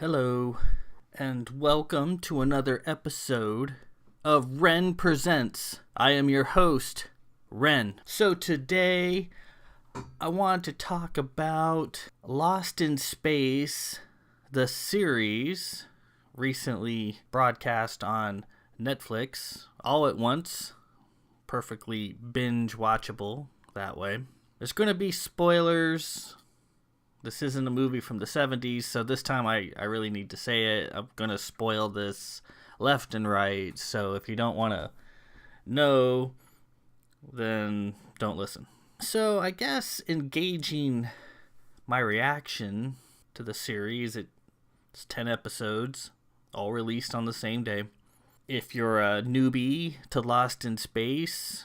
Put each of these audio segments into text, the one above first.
Hello, and welcome to another episode of Ren Presents. I am your host, Ren. So today, I want to talk about Lost in Space, the series recently broadcast on Netflix all at once. Perfectly binge watchable that way. There's going to be spoilers. This isn't a movie from the 70s, so this time I really need to say it. I'm going to spoil this left and right, so if you don't want to know, then don't listen. So I guess engaging my reaction to the series, it's 10 episodes, all released on the same day. If you're a newbie to Lost in Space,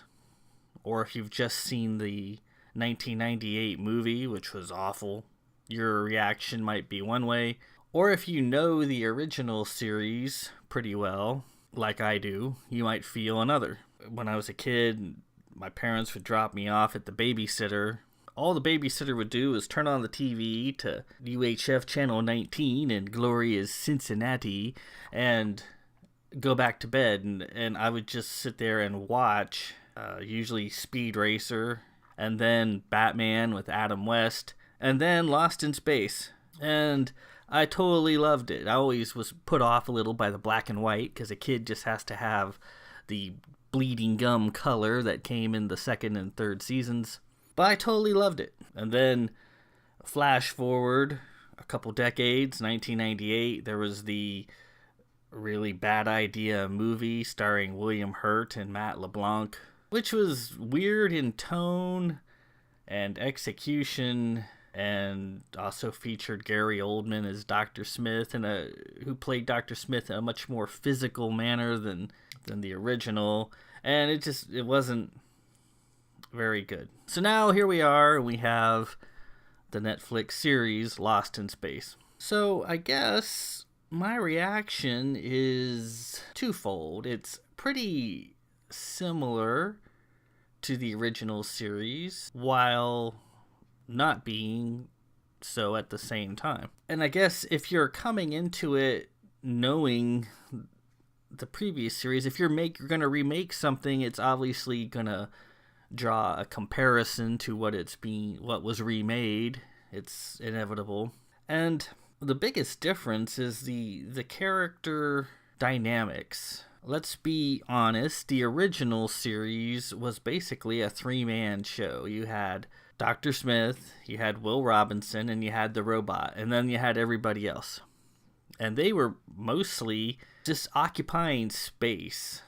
or if you've just seen the 1998 movie, which was awful, your reaction might be one way. Or if you know the original series pretty well, like I do, you might feel another. When I was a kid, my parents would drop me off at the babysitter. All the babysitter would do is turn on the TV to UHF Channel 19 in glorious Cincinnati and go back to bed. And I would just sit there and watch, usually Speed Racer, and then Batman with Adam West, and then Lost in Space. And I totally loved it. I always was put off a little by the black and white, because a kid just has to have the bleeding gum color that came in the second and third seasons. But I totally loved it. And then flash forward a couple decades, 1998, there was the really bad idea movie starring William Hurt and Matt LeBlanc, which was weird in tone and execution, and also featured Gary Oldman as Dr. Smith, and who played Dr. Smith in a much more physical manner than the original, and it wasn't very good. So now here we are, we have the Netflix series Lost in Space. So I guess my reaction is twofold. It's pretty similar to the original series, while not being so at the same time. And I guess if you're coming into it knowing the previous series, if you're going to remake something, it's obviously going to draw a comparison to what was remade. It's inevitable. And the biggest difference is the character dynamics. Let's be honest, the original series was basically a three-man show. You had Dr. Smith, you had Will Robinson, and you had the robot, and then you had everybody else. And they were mostly just occupying space.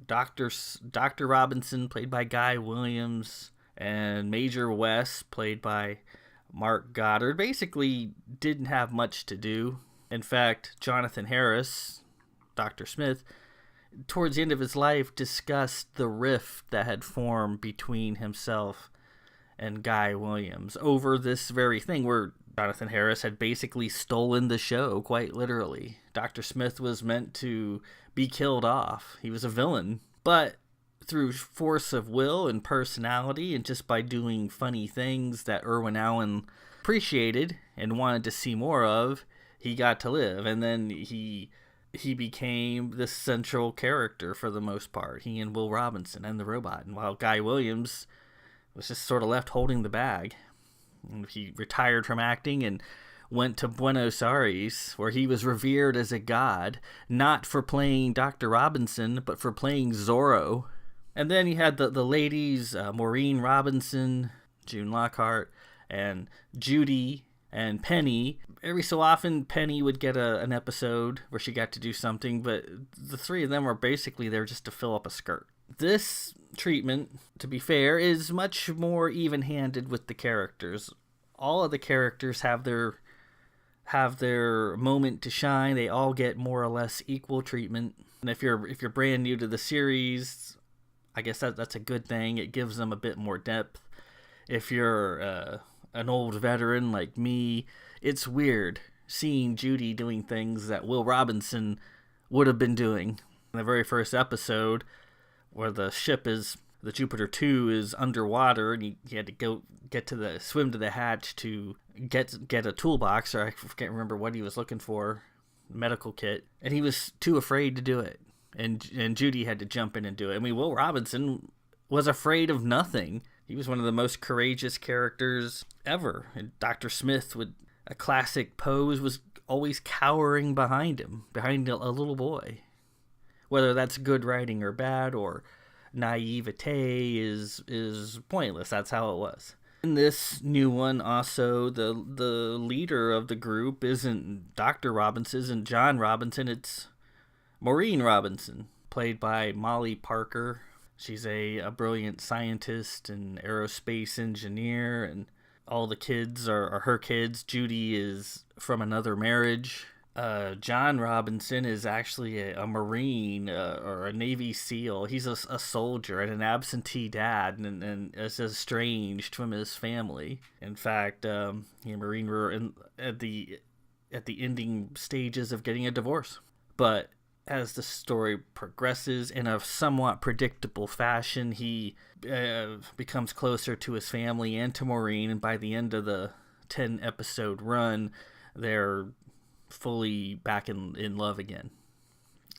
Dr. Robinson, played by Guy Williams, and Major West, played by Mark Goddard, basically didn't have much to do. In fact, Jonathan Harris, Dr. Smith, towards the end of his life, discussed the rift that had formed between himself and Guy Williams over this very thing, where Jonathan Harris had basically stolen the show, quite literally. Dr. Smith was meant to be killed off. He was a villain. But through force of will and personality, and just by doing funny things that Irwin Allen appreciated and wanted to see more of, he got to live. And then he became the central character for the most part. He and Will Robinson and the robot. And while Guy Williams was just sort of left holding the bag. And he retired from acting and went to Buenos Aires, where he was revered as a god, not for playing Dr. Robinson, but for playing Zorro. And then you had the ladies, Maureen Robinson, June Lockhart, and Judy, and Penny. Every so often, Penny would get an episode where she got to do something, but the three of them were basically there just to fill up a skirt. This treatment, to be fair, is much more even-handed with the characters. All of the characters have their moment to shine. They all get more or less equal treatment. And if you're brand new to the series, I guess that's a good thing. It gives them a bit more depth. If you're an old veteran like me, it's weird seeing Judy doing things that Will Robinson would have been doing. In the very first episode, where the ship is The Jupiter 2 is underwater, and he had to swim to the hatch to get a toolbox, or I can't remember what he was looking for, medical kit, and he was too afraid to do it. And Judy had to jump in and do it. I mean, Will Robinson was afraid of nothing. He was one of the most courageous characters ever. And Dr. Smith, with a classic pose, was always cowering behind him, behind a little boy. Whether that's good writing or bad, or naivete is pointless. That's how it was. In this new one, also, the leader of the group isn't Dr. Robinson, isn't John Robinson, it's Maureen Robinson, played by Molly Parker. She's a brilliant scientist and aerospace engineer, and all the kids are her kids. Judy is from another marriage. John Robinson is actually a Marine or a Navy SEAL. He's a soldier and an absentee dad, and is estranged from his family. In fact, he and Marine were at the ending stages of getting a divorce. But as the story progresses in a somewhat predictable fashion, he becomes closer to his family and to Maureen, and by the end of the 10-episode run, they're fully back in love again.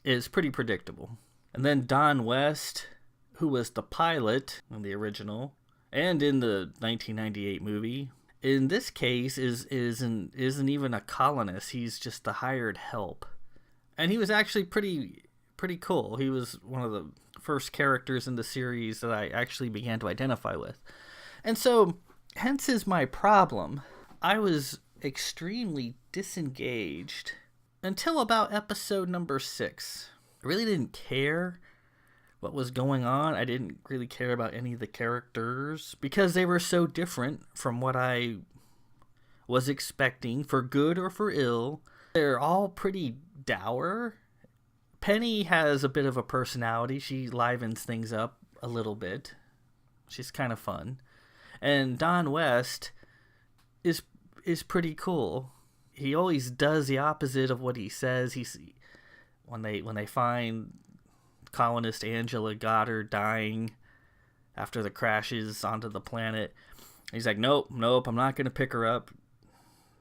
It's pretty predictable. And then Don West, who was the pilot in the original and in the 1998 movie, in this case isn't even a colonist. He's just the hired help. And he was actually pretty cool. He was one of the first characters in the series that I actually began to identify with. And so, hence is my problem. I was extremely disengaged until about episode number 6. I really didn't care what was going on. I didn't really care about any of the characters because they were so different from what I was expecting, for good or for ill. They're all pretty dour. Penny has a bit of a personality. She livens things up a little bit. She's kind of fun. And Don West is pretty cool. He always does the opposite of what he says. When they find colonist Angela Goddard dying after the crashes onto the planet, he's like, nope, I'm not going to pick her up.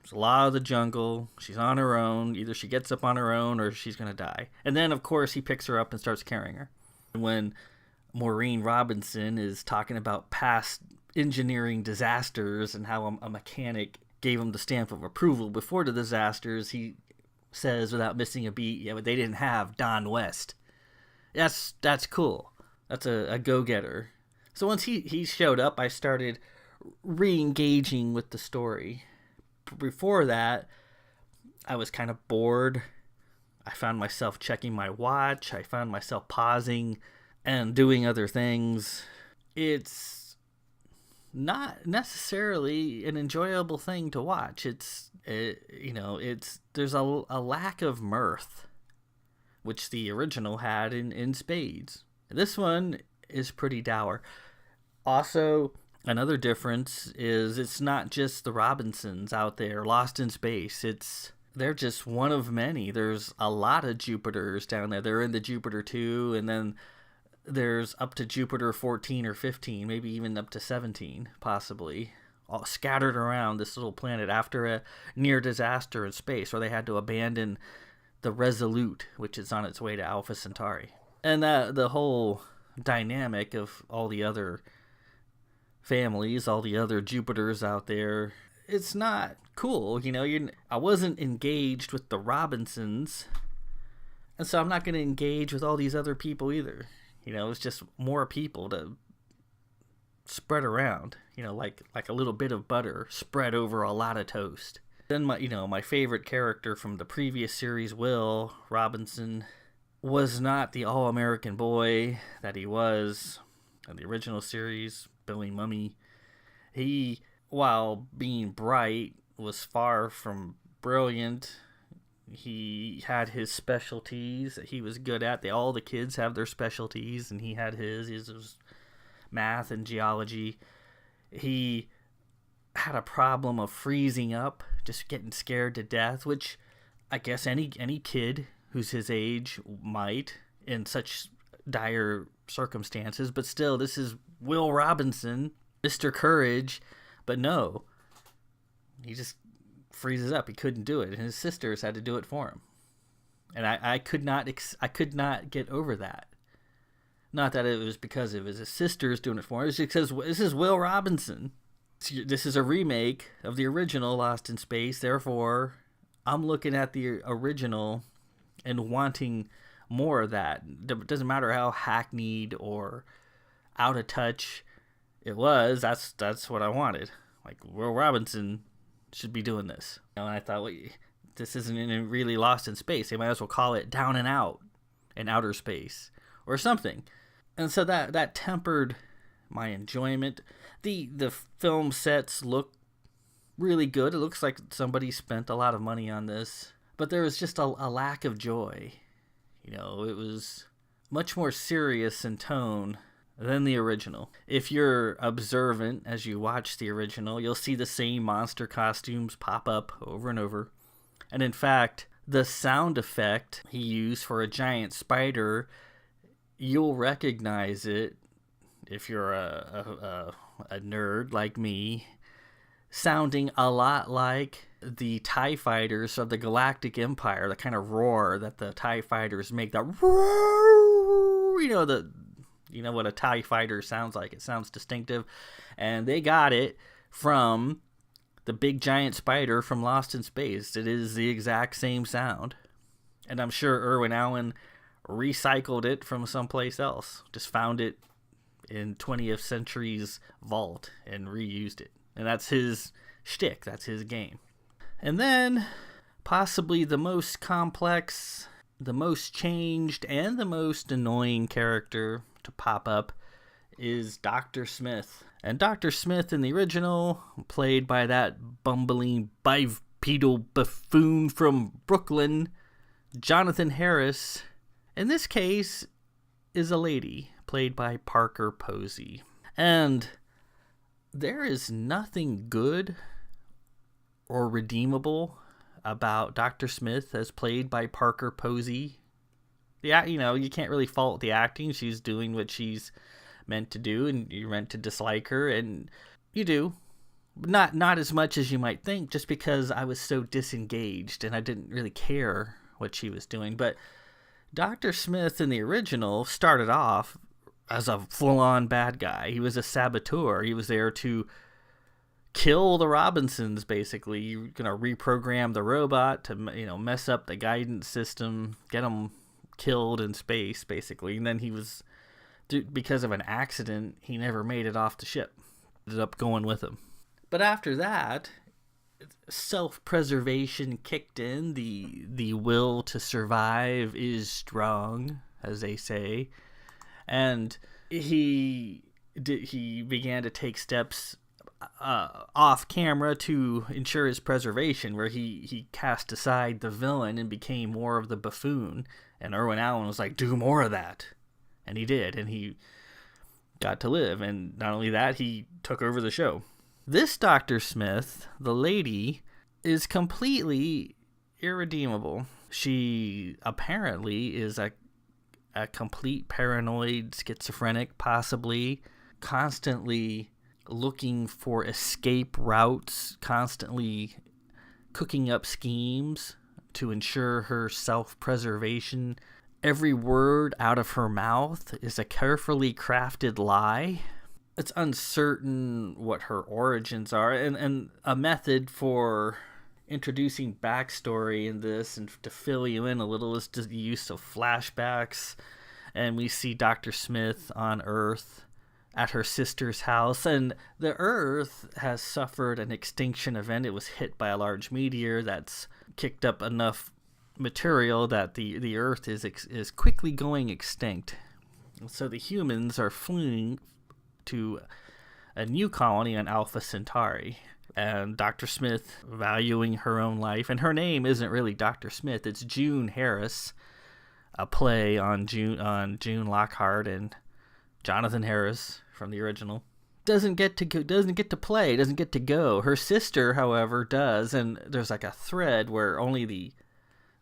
There's a law of the jungle. She's on her own. Either she gets up on her own or she's going to die. And then, of course, he picks her up and starts carrying her. And when Maureen Robinson is talking about past engineering disasters and how a mechanic gave him the stamp of approval before the disasters, he says without missing a beat, yeah, but they didn't have Don West. That's cool. That's a go-getter. So once he showed up, I started re-engaging with the story. Before that, I was kind of bored. I found myself checking my watch. I found myself pausing and doing other things. It's not necessarily an enjoyable thing to watch. There's a lack of mirth, which the original had in spades. This one is pretty dour. Also, another difference is it's not just the Robinsons out there lost in space. They're just one of many. There's a lot of Jupiters down there. They're in the Jupiter 2, and then there's up to Jupiter 14 or 15, maybe even up to 17, possibly, all scattered around this little planet after a near disaster in space where they had to abandon the Resolute, which is on its way to Alpha Centauri. And the whole dynamic of all the other families, all the other Jupiters out there, it's not cool. I wasn't engaged with the Robinsons, and so I'm not going to engage with all these other people either. It's just more people to spread around, like a little bit of butter spread over a lot of toast. Then my favorite character from the previous series, Will Robinson, was not the all-American boy that he was in the original series, Billy Mummy. He, while being bright, was far from brilliant. He had his specialties that he was good at. All the kids have their specialties, and he had his. His was math and geology. He had a problem of freezing up, just getting scared to death, which I guess any kid who's his age might in such dire circumstances, but still, this is Will Robinson, Mr. Courage, but no, he just freezes up. He couldn't do it, and his sisters had to do it for him. And I could not get over that. Not that it was because it was his sisters doing it for him. It was because this is Will Robinson. This is a remake of the original Lost in Space. Therefore, I'm looking at the original and wanting more of that. It doesn't matter how hackneyed or out of touch it was. That's what I wanted. Like, Will Robinson should be doing this. And I thought, well, this isn't really Lost in Space. They might as well call it Down and Out in Outer Space or something. And so that tempered my enjoyment. The film sets look really good. It looks like somebody spent a lot of money on this. But there was just a lack of joy. It was much more serious in tone than the original. If you're observant as you watch the original, you'll see the same monster costumes pop up over and over. And in fact, the sound effect he used for a giant spider, you'll recognize it if you're a nerd like me, sounding a lot like the TIE fighters of the Galactic Empire, the kind of roar that the TIE fighters make, that roar, you know what a TIE fighter sounds like. It sounds distinctive. And they got it from the big giant spider from Lost in Space. It is the exact same sound. And I'm sure Irwin Allen recycled it from someplace else. Just found it in 20th Century's vault and reused it. And that's his shtick. That's his game. And then, possibly the most complex, the most changed, and the most annoying character to pop up is Dr. Smith. And Dr. Smith in the original, played by that bumbling bipedal buffoon from Brooklyn, Jonathan Harris, in this case, is a lady, played by Parker Posey. And there is nothing good or redeemable about Dr. Smith as played by Parker Posey. You can't really fault the acting. She's doing what she's meant to do, and you're meant to dislike her, and you do. Not as much as you might think, just because I was so disengaged and I didn't really care what she was doing. But Dr. Smith in the original started off as a full-on bad guy. He was a saboteur. He was there to kill the Robinsons, basically. You're going to reprogram the robot to, mess up the guidance system, get them killed in space, basically. And then he was, because of an accident, he never made it off the ship. Ended up going with him. But after that, self-preservation kicked in. The will to survive is strong, as they say. And he began to take steps off camera to ensure his preservation, where he cast aside the villain and became more of the buffoon. And Irwin Allen was like, do more of that. And he did, and he got to live. And not only that, he took over the show. This Dr. Smith, the lady, is completely irredeemable. She apparently is a complete paranoid schizophrenic, possibly, constantly looking for escape routes, constantly cooking up schemes to ensure her self-preservation. Every word out of her mouth is a carefully crafted lie. It's uncertain what her origins are, and a method for introducing backstory in this and to fill you in a little is the use of flashbacks. And we see Dr. Smith on Earth at her sister's house, and the Earth has suffered an extinction event. It was hit by a large meteor that's kicked up enough material that the Earth is quickly going extinct. So the humans are fleeing to a new colony on Alpha Centauri. And Dr. Smith, valuing her own life, and her name isn't really Dr. Smith, it's June Harris, a play on June Lockhart and Jonathan Harris from the original. Doesn't get to play, doesn't get to go. Her sister, however, does, and there's like a thread where only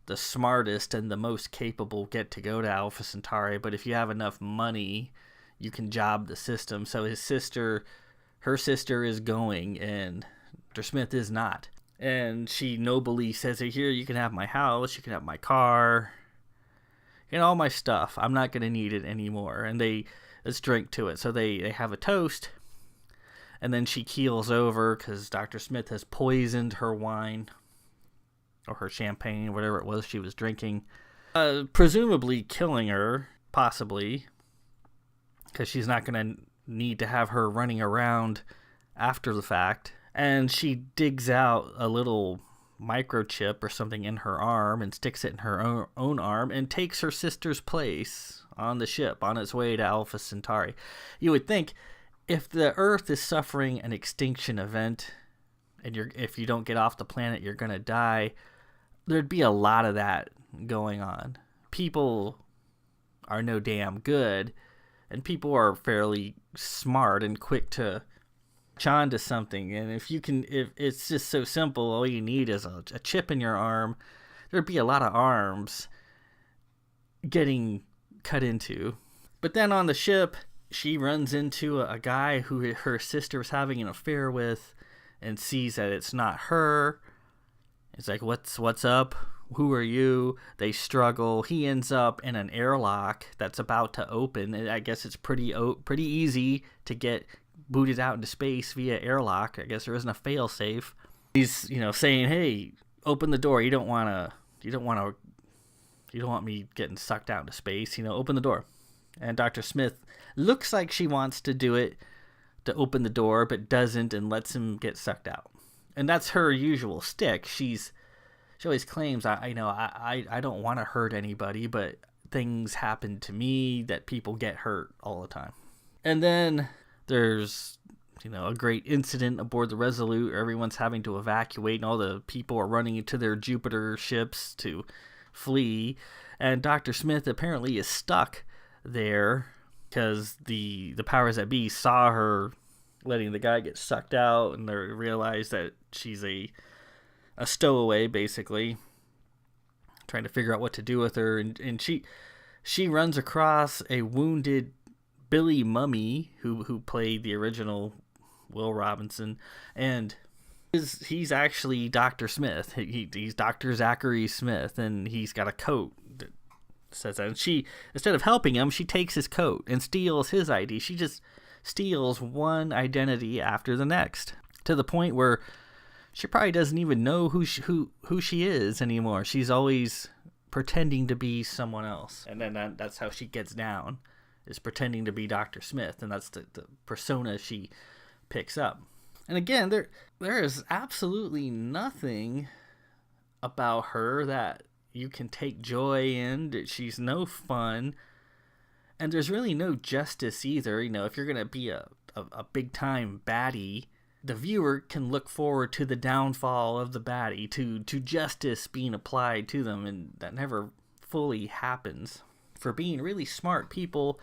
the smartest and the most capable get to go to Alpha Centauri, but if you have enough money, you can job the system. So her sister is going, and Dr. Smith is not. And she nobly says, here, you can have my house, you can have my car, and all my stuff. I'm not going to need it anymore. And let's drink to it. So they have a toast, and then she keels over because Dr. Smith has poisoned her wine, or her champagne, whatever it was she was drinking, presumably killing her, possibly, because she's not going to need to have her running around after the fact. And she digs out a little microchip or something in her arm and sticks it in her own arm and takes her sister's place on the ship on its way to Alpha Centauri. You would think if the Earth is suffering an extinction event and if you don't get off the planet, you're going to die, there'd be a lot of that going on. People are no damn good, and people are fairly smart and quick to on to something. And if it's just so simple, all you need is a chip in your arm, there'd be a lot of arms getting cut into. But then on the ship, she runs into a guy who her sister was having an affair with and sees that it's not her. It's like, what's up? Who are you? They struggle. He ends up in an airlock that's about to open. I guess it's pretty easy to get booted out into space via airlock. I guess there isn't a fail-safe. He's, saying, hey, open the door. You don't want me getting sucked out into space. Open the door. And Dr. Smith looks like she wants to do it, to open the door, but doesn't, and lets him get sucked out. And that's her usual stick. She always claims, I don't want to hurt anybody, but things happen to me that people get hurt all the time. And then there's, a great incident aboard the Resolute where everyone's having to evacuate and all the people are running into their Jupiter ships to flee. And Dr. Smith apparently is stuck there because the powers that be saw her letting the guy get sucked out, and they realize that she's a stowaway, basically, trying to figure out what to do with her. And she runs across a wounded Billy Mummy, who played the original Will Robinson, and he's actually Dr. Smith. He's Dr. Zachary Smith, and he's got a coat that says that. And she, instead of helping him, she takes his coat and steals his ID. She just steals one identity after the next, to the point where she probably doesn't even know who she is anymore. She's always pretending to be someone else, and then that's how she gets down, is pretending to be Dr. Smith, and that's the persona she picks up. And again, there is absolutely nothing about her that you can take joy in. She's no fun, and there's really no justice either. If you're gonna be a big time baddie, the viewer can look forward to the downfall of the baddie, to justice being applied to them, and that never fully happens. For being really smart people,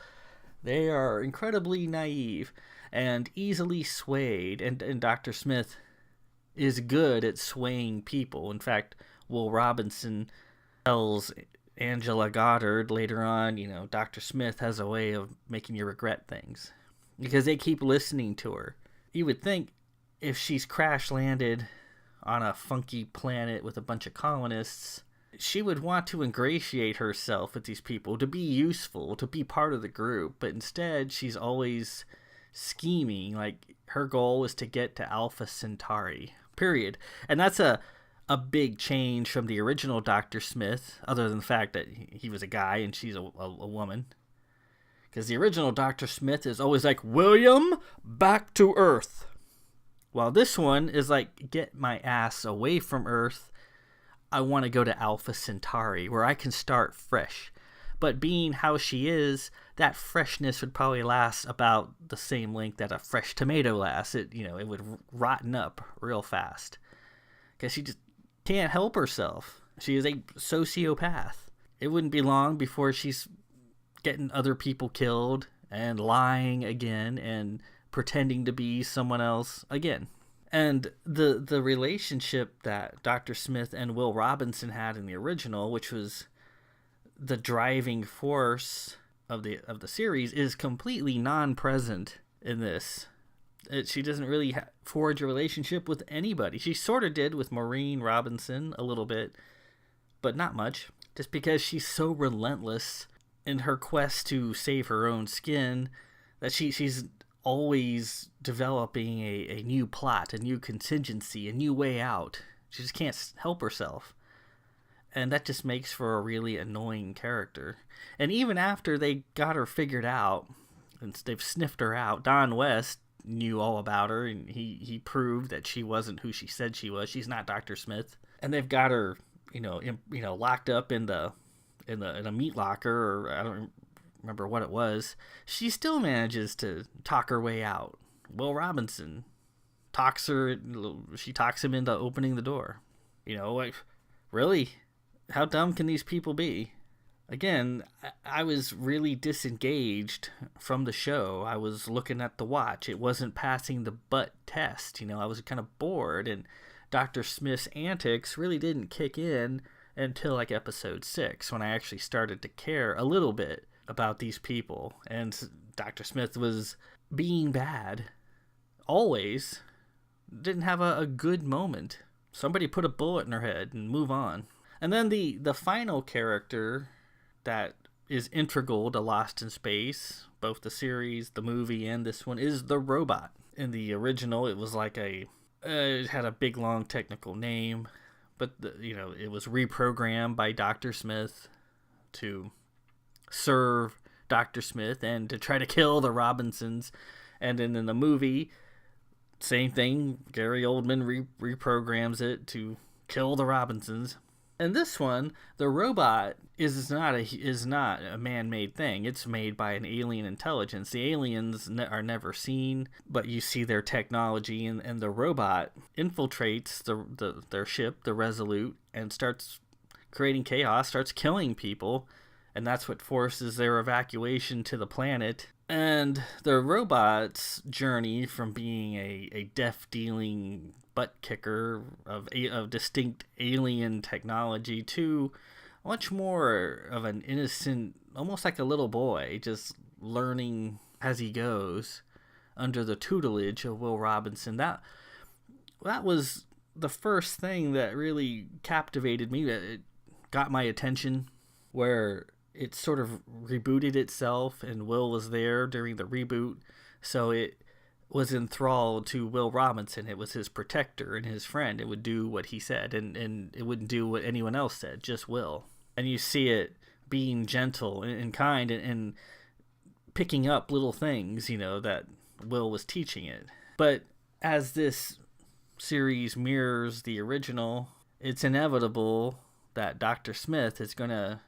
they are incredibly naive and easily swayed, and Dr. Smith is good at swaying people. In fact, Will Robinson tells Angela Goddard later on, Dr. Smith has a way of making you regret things, because they keep listening to her. You would think if she's crash landed on a funky planet with a bunch of colonists, she would want to ingratiate herself with these people, to be useful, to be part of the group. But instead, she's always scheming. Like, her goal is to get to Alpha Centauri, period. And that's a big change from the original Dr. Smith, other than the fact that he was a guy and she's a woman. Because the original Dr. Smith is always like, William, back to Earth. While this one is like, get my ass away from Earth. I want to go to Alpha Centauri, where I can start fresh. But being how she is, that freshness would probably last about the same length that a fresh tomato lasts. It would rotten up real fast, because she just can't help herself. She is a sociopath. It wouldn't be long before she's getting other people killed and lying again and pretending to be someone else again. And the relationship that Dr. Smith and Will Robinson had in the original, which was the driving force of the series, is completely non-present in this. She doesn't really forge a relationship with anybody. She sort of did with Maureen Robinson a little bit, but not much. Just because she's so relentless in her quest to save her own skin that she's always developing a new plot, a new contingency, a new way out. She just can't help herself. And that just makes for a really annoying character. And even after they got her figured out, and they've sniffed her out, Don West knew all about her, and he proved that she wasn't who she said she was. She's not Dr. Smith. And they've got her, locked up in a meat locker, or I don't remember what it was. She still manages to talk her way out. Will Robinson she talks him into opening the door. Like, really? How dumb can these people be? Again, I was really disengaged from the show. I was looking at the watch. It wasn't passing the butt test. I was kind of bored, and Dr. Smith's antics really didn't kick in until like episode 6, when I actually started to care a little bit about these people. And Dr. Smith was being bad. Always. Didn't have a good moment. Somebody put a bullet in her head and move on. And then the final character that is integral to Lost in Space, both the series, the movie, and this one, is the robot. In the original, it was like it had a big, long technical name, but it was reprogrammed by Dr. Smith to serve Dr. Smith and to try to kill the Robinsons. And then in the movie, same thing. Gary Oldman reprograms it to kill the Robinsons. In this one, the robot is not a man-made thing. It's made by an alien intelligence. The aliens are never seen, but you see their technology, and the robot infiltrates their ship, the Resolute, and starts creating chaos, starts killing people, and that's what forces their evacuation to the planet. And the robot's journey from being a death-dealing butt kicker of distinct alien technology to much more of an innocent, almost like a little boy, just learning as he goes under the tutelage of Will Robinson. That was the first thing that really captivated me. It got my attention, where it sort of rebooted itself, and Will was there during the reboot, so it was enthralled to Will Robinson. It was his protector and his friend. It would do what he said, and it wouldn't do what anyone else said, just Will. And you see it being gentle and kind, and picking up little things, that Will was teaching it. But as this series mirrors the original, it's inevitable that Dr. Smith is going to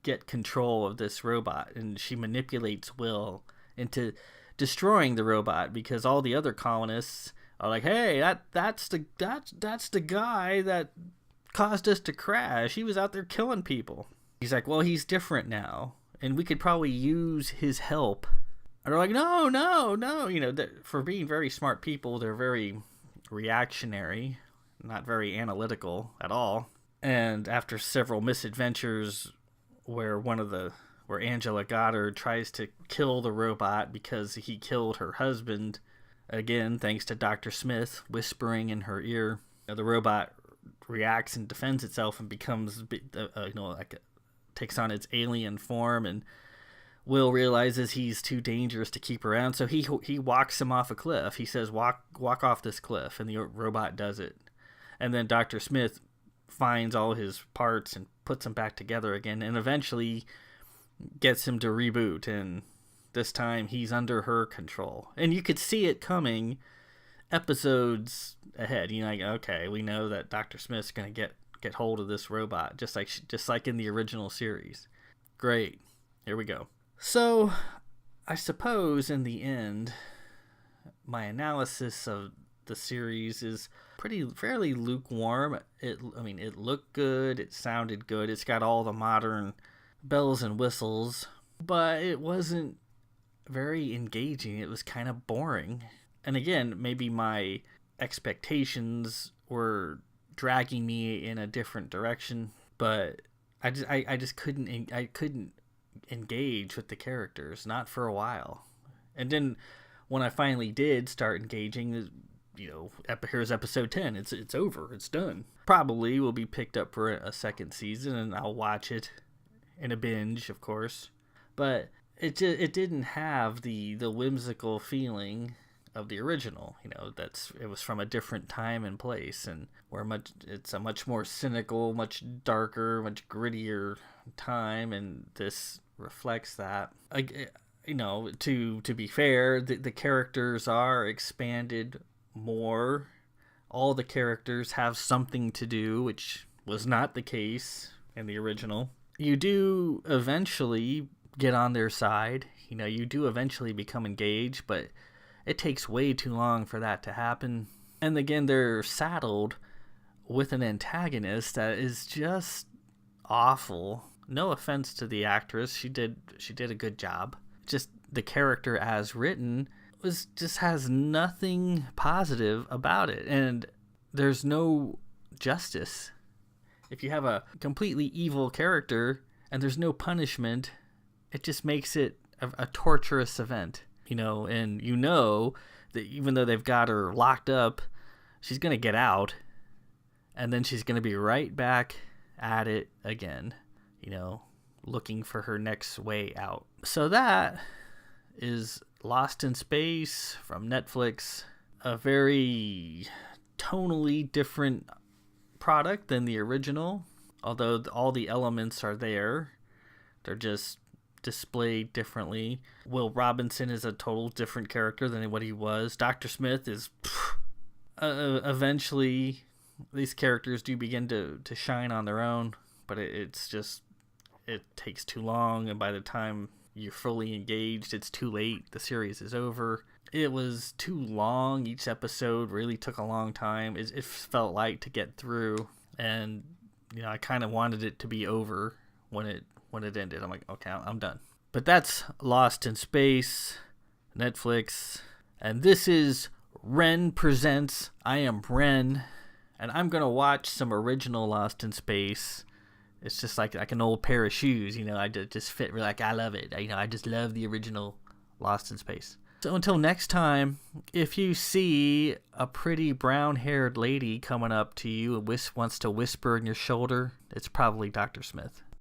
get control of this robot, and she manipulates Will into destroying the robot, because all the other colonists are like, hey, that's the guy that caused us to crash. He was out there killing people. He's like, well, he's different now, and we could probably use his help. And they're like, no. For being very smart people, they're very reactionary, not very analytical at all. And after several misadventures, where Angela Goddard tries to kill the robot because he killed her husband, again, thanks to Dr. Smith whispering in her ear, the robot reacts and defends itself and becomes, takes on its alien form, and Will realizes he's too dangerous to keep around, so he walks him off a cliff. He says, walk off this cliff, and the robot does it. And then Dr. Smith finds all his parts and puts them back together again, and eventually gets him to reboot, and this time he's under her control. And you could see it coming episodes ahead. Okay, we know that Dr. Smith's going to get hold of this robot, just like in the original series. Great. Here we go. So, I suppose in the end, my analysis of the series is fairly lukewarm. It looked good, it sounded good, it's got all the modern bells and whistles, but it wasn't very engaging. It was kind of boring. And again, maybe my expectations were dragging me in a different direction, but I just couldn't engage with the characters, not for a while. And then when I finally did start engaging, here's episode 10. It's over. It's done. Probably will be picked up for a second season, and I'll watch it in a binge, of course. But it didn't have the whimsical feeling of the original. It was from a different time and place, and it's a much more cynical, much darker, much grittier time, and this reflects that. To be fair, the characters are expanded more. All the characters have something to do, which was not the case in the original. You do eventually get on their side. You do eventually become engaged, but it takes way too long for that to happen. And again, they're saddled with an antagonist that is just awful. No offense to the actress, she did a good job. Just the character as written just has nothing positive about it, and there's no justice. If you have a completely evil character and there's no punishment, it just makes it a torturous event. And that even though they've got her locked up, she's going to get out, and then she's going to be right back at it again, looking for her next way out. So that is Lost in Space from Netflix, a very tonally different product than the original, although all the elements are there. They're just displayed differently. Will Robinson is a total different character than what he was. Dr. Smith is eventually these characters do begin to shine on their own, but it takes too long, and by the time you're fully engaged, it's too late. The series is over. It was too long. Each episode really took a long time. It felt light to get through, and I kind of wanted it to be over when it ended. I'm like, okay, I'm done. But that's Lost in Space, Netflix, and this is Ren Presents. I am Ren, and I'm gonna watch some original Lost in Space. It's just like an old pair of shoes, I just fit. I love it. I just love the original Lost in Space. So until next time, if you see a pretty brown-haired lady coming up to you and wants to whisper in your shoulder, it's probably Dr. Smith.